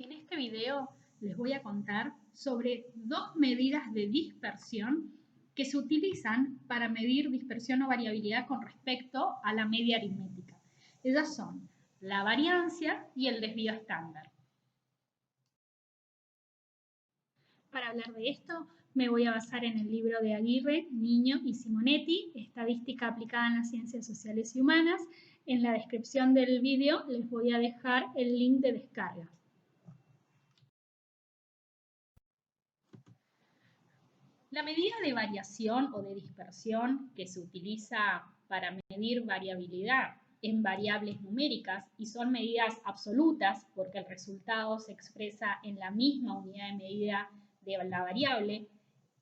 En este video les voy a contar sobre dos medidas de dispersión que se utilizan para medir dispersión o variabilidad con respecto a la media aritmética. Ellas son la variancia y el desvío estándar. Para hablar de esto, me voy a basar en el libro de Aguirre, Niño y Simonetti, Estadística aplicada en las ciencias sociales y humanas. En la descripción del video les voy a dejar el link de descarga. La medida de variación o de dispersión que se utiliza para medir variabilidad en variables numéricas y son medidas absolutas porque el resultado se expresa en la misma unidad de medida de la variable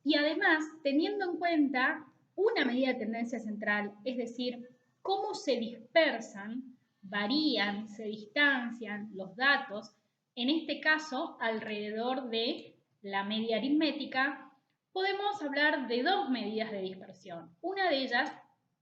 y además teniendo en cuenta una medida de tendencia central, es decir, cómo se dispersan, varían, se distancian los datos, en este caso alrededor de la media aritmética. Podemos hablar de dos medidas de dispersión. Una de ellas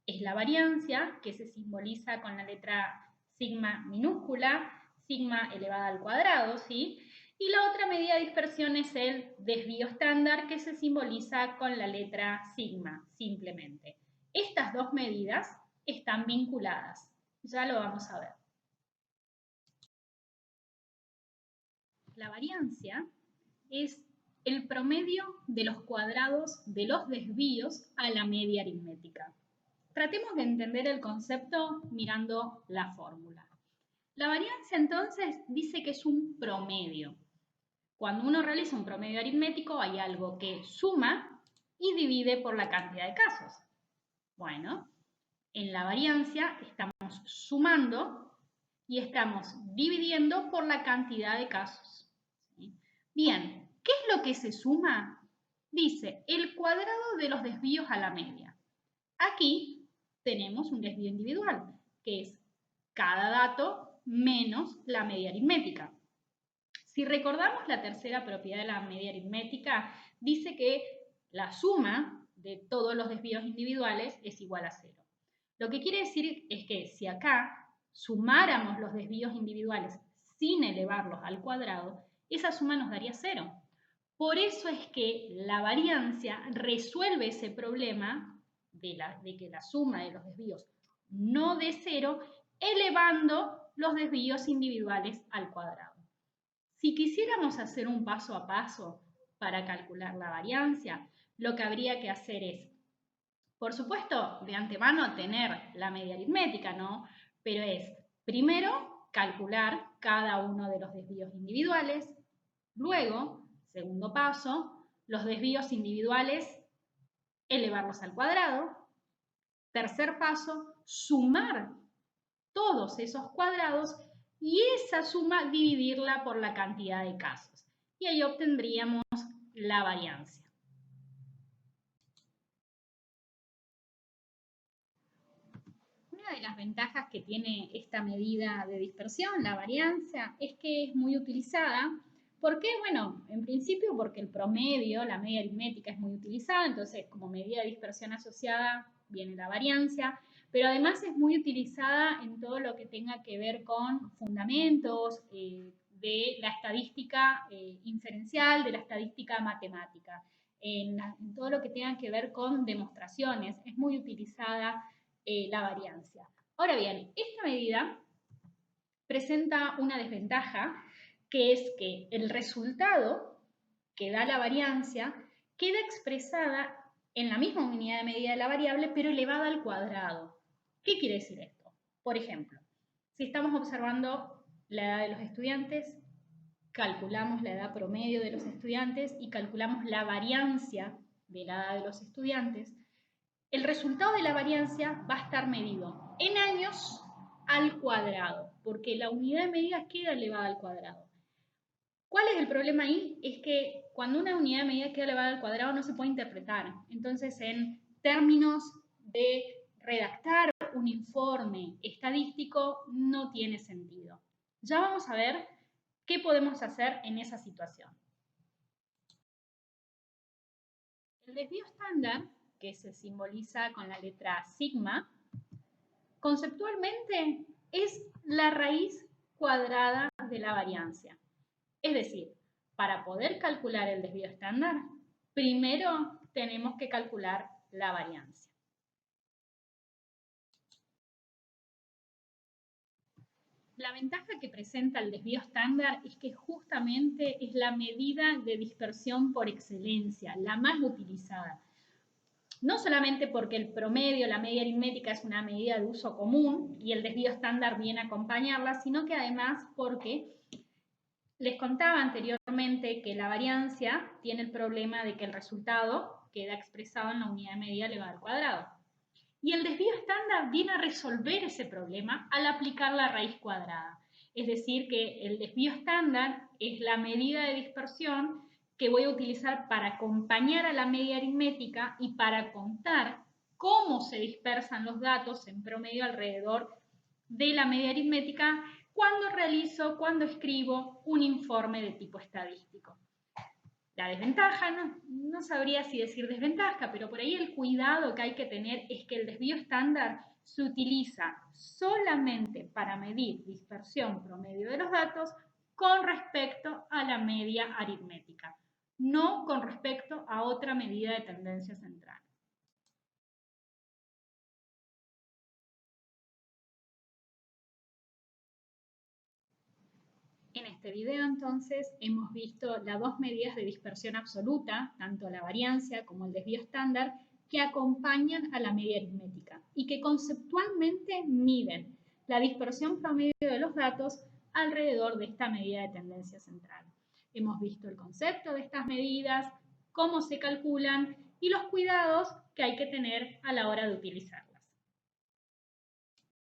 es la variancia, que se simboliza con la letra sigma minúscula, sigma elevada al cuadrado, ¿sí? Y la otra medida de dispersión es el desvío estándar, que se simboliza con la letra sigma, simplemente. Estas dos medidas están vinculadas. Ya lo vamos a ver. La variancia es el promedio de los cuadrados de los desvíos a la media aritmética. Tratemos de entender el concepto mirando la fórmula. La variancia entonces dice que es un promedio. Cuando uno realiza un promedio aritmético hay algo que suma y divide por la cantidad de casos. Bueno, en la variancia estamos sumando y estamos dividiendo por la cantidad de casos. ¿Sí? Bien, ¿qué es lo que se suma? Dice el cuadrado de los desvíos a la media. Aquí tenemos un desvío individual, que es cada dato menos la media aritmética. Si recordamos la tercera propiedad de la media aritmética, dice que la suma de todos los desvíos individuales es igual a 0. Lo que quiere decir es que si acá sumáramos los desvíos individuales sin elevarlos al cuadrado, esa suma nos daría 0. Por eso es que la variancia resuelve ese problema de que la suma de los desvíos no dé 0, elevando los desvíos individuales al cuadrado. Si quisiéramos hacer un paso a paso para calcular la variancia, lo que habría que hacer es, por supuesto, de antemano tener la media aritmética, ¿no? Pero es, primero, calcular cada uno de los desvíos individuales. Luego, segundo paso, los desvíos individuales, elevarlos al cuadrado. Tercer paso, sumar todos esos cuadrados y esa suma dividirla por la cantidad de casos. Y ahí obtendríamos la variancia. Una de las ventajas que tiene esta medida de dispersión, la variancia, es que es muy utilizada. ¿Por qué? Bueno, en principio porque el promedio, la media aritmética es muy utilizada, entonces como medida de dispersión asociada viene la variancia, pero además es muy utilizada en todo lo que tenga que ver con fundamentos de la estadística inferencial, de la estadística matemática, en todo lo que tenga que ver con demostraciones, es muy utilizada la variancia. Ahora bien, esta medida presenta una desventaja, que es que el resultado que da la variancia queda expresada en la misma unidad de medida de la variable, pero elevada al cuadrado. ¿Qué quiere decir esto? Por ejemplo, si estamos observando la edad de los estudiantes, calculamos la edad promedio de los estudiantes y calculamos la variancia de la edad de los estudiantes, el resultado de la variancia va a estar medido en años al cuadrado, porque la unidad de medida queda elevada al cuadrado. ¿Cuál es el problema ahí? Es que cuando una unidad de medida queda elevada al cuadrado no se puede interpretar. Entonces, en términos de redactar un informe estadístico, no tiene sentido. Ya vamos a ver qué podemos hacer en esa situación. El desvío estándar, que se simboliza con la letra sigma, conceptualmente es la raíz cuadrada de la variancia. Es decir, para poder calcular el desvío estándar, primero tenemos que calcular la variancia. La ventaja que presenta el desvío estándar es que justamente es la medida de dispersión por excelencia, la más utilizada. No solamente porque el promedio, la media aritmética es una medida de uso común y el desvío estándar viene a acompañarla, sino que además porque les contaba anteriormente que la variancia tiene el problema de que el resultado queda expresado en la unidad de medida elevada al cuadrado. Y el desvío estándar viene a resolver ese problema al aplicar la raíz cuadrada. Es decir, que el desvío estándar es la medida de dispersión que voy a utilizar para acompañar a la media aritmética y para contar cómo se dispersan los datos en promedio alrededor de la media aritmética cuando escribo un informe de tipo estadístico. La desventaja, no sabría si decir desventaja, pero por ahí el cuidado que hay que tener es que el desvío estándar se utiliza solamente para medir dispersión promedio de los datos con respecto a la media aritmética, no con respecto a otra medida de tendencia central. En este video entonces hemos visto las dos medidas de dispersión absoluta, tanto la variancia como el desvío estándar, que acompañan a la media aritmética y que conceptualmente miden la dispersión promedio de los datos alrededor de esta medida de tendencia central. Hemos visto el concepto de estas medidas, cómo se calculan y los cuidados que hay que tener a la hora de utilizarlas.